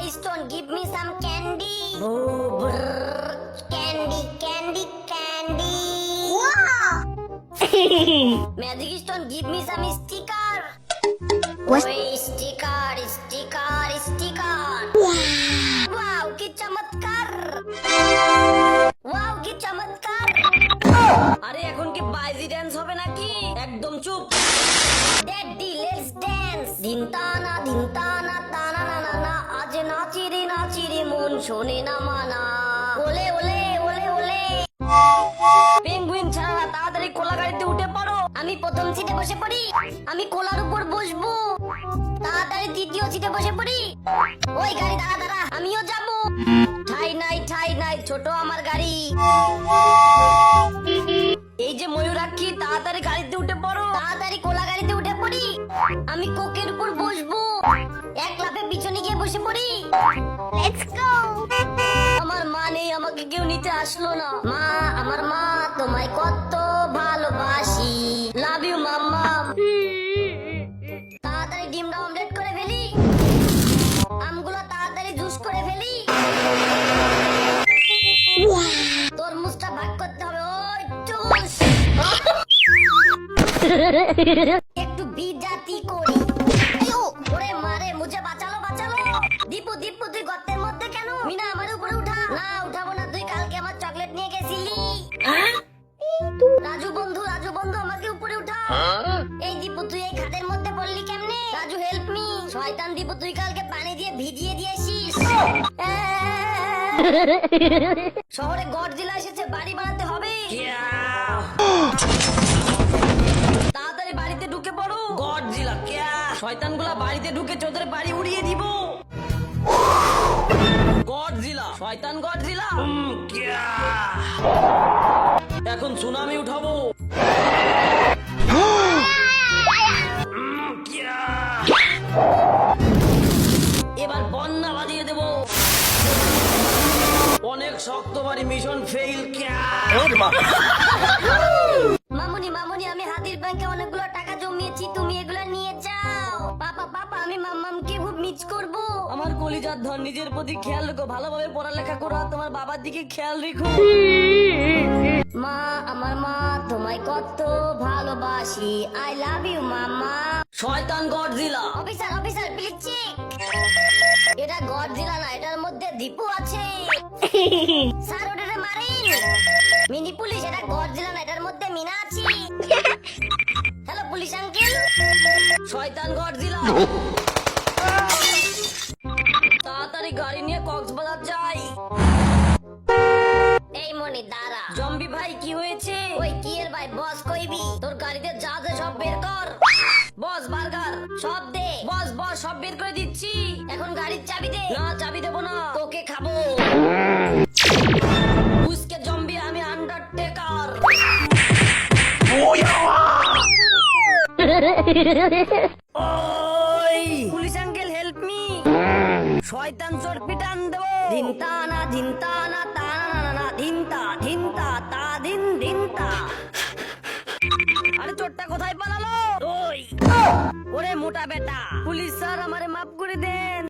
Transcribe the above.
Hey Stone, give me some candy. Boo, brrr. Candy, candy, candy. Wow! Magic Stone, give me some sticker. What? Oi, sticker, sticker, sticker. Wow, কি চমৎকার! Wow, কি চমৎকার! আরে এখন কি বাইজি dance হবে নাকি? একদম চুপ। Daddy, let's dance. ধিনতানা ধিনতানা তানা না না না আজ নাচি রে মন শোনে না মানা। ওলে ওলে ওলে ওলে। পেঙ্গুইন ছাড়া তাড়াতাড়ি কোলা গাড়িতে উঠে পড়ো। আমি প্রথম সিটে বসে পড়ি। আমি কোলার উপর বসবো। তাড়াতাড়ি দ্বিতীয় সিটে বসে পড়ি। ওই গাড়ি দাঁড়া দাঁড়া আমিও যাব। ঠাই নাই ছোট আমার গাড়ি। এই যে ময়ূরাক্ষী তাড়াতাড়ি গাড়িতে উঠে পড়ো। তাড়াতাড়ি কোলা গাড়িতে উঠে পড়ি। আমি কোকের উপর বসবো। এক লাফে পিছনে গিয়ে বসে পড়ি। Let's go. আমার মা নেই, আমাকে কেউ নিতে আসলো না। মা, আমার মা তোমায় কত ভালোবাসি। লাভ ইউ মাম্মা। তাড়াতাড়ি ডিমটা অমলেট করে ফেলি। আমগুলো তাড়াতাড়ি জুস করে ফেলি। তরমুজটা ভাগ করতে হবে। ওই জুস। একটু বিজাতি করি। আয়ো, ওরে মারে মুঝে বাঁচালো বাঁচালো। দীপু তুই গর্তের মধ্যে কেন? মিনা আমার উপরে উঠা। না উঠাবো না, তুই কালকে আমার চকলেট নিয়ে গেছিলি। রাজু বন্ধু আমাকে উপরে উঠা। এই দীপু তুই এই খাদের মধ্যে পড়লি কেমনে? Raju help me. শয়তান দীপু তুই কালকে পানি দিয়ে ভিজিয়ে দিয়েছিস। শহরে গডজিলা এসেছে, বাড়ি বানাতে হবে। তাড়াতাড়ি বাড়িতে ঢুকে পড়ো। গডজিলা ক্যা? শয়তানগুলা বাড়িতে ঢুকে চোদের বাড়ি উড়িয়ে দিব। গডজিলা, শয়তান গডজিলা। ক্যা? এখন সুনামি উঠাবো। ক্যা? এবার বন্যা বাজিয়ে দেব। অনেক শক্ত বাড়ি, মিশন ফেইল। ক্যা? মামুনি আমি হাতির ব্যাংকে অনেকগুলো টাকা জমিয়েছি, তুমি এগুলো নিয়ে যাও। পাপা আমি মাম্মামকে খুব মিস করব। আমার কলিজার ধন, নিজের প্রতি খেয়াল রেখো, ভালোভাবে পড়ালেখা করো, তোমার বাবার দিকে খেয়াল রেখো। মা, আমার মা তোমায় কত ভালোবাসি। I love you mamma. শয়তান গডজিলা। Officer please check. এটা গডজিলা না, এটার মধ্যে দীপু আছে। স্যার ওটারে মারেন। মিনি পুলিশ, এটা গডজিলা না, এটার মধ্যে মিনা আছে। Hello police uncle. শয়তান গডজিলা। তাড়াতাড়ি গাড়ি নিয়ে কক্সবাজার যাই। এই মনি দাঁড়া। জম্বি ভাই কি হয়েছে? ওই কি এর ভাই বস কইবি? তোর গাড়িতে যা যা সব বের কর। বস বার্গার সব দে। বস সব বের করে দিচ্ছি। এখন গাড়ির চাবি দে। না চাবি দেবো না, তোকে খাবো। উসকে জম্বি, আমি আন্ডারটেকার। ওই পুলিশ আঙ্কেল হেল্প মি। শয়তান চোর পিটান দেবো। ধিনতানা তানা না ধিনতা তা ধিনতা। আরে চোরটা কোথায় পালালো? ওই ওরে মোটা বেটা। পুলিশ স্যার আমারে মাফ করে দেন।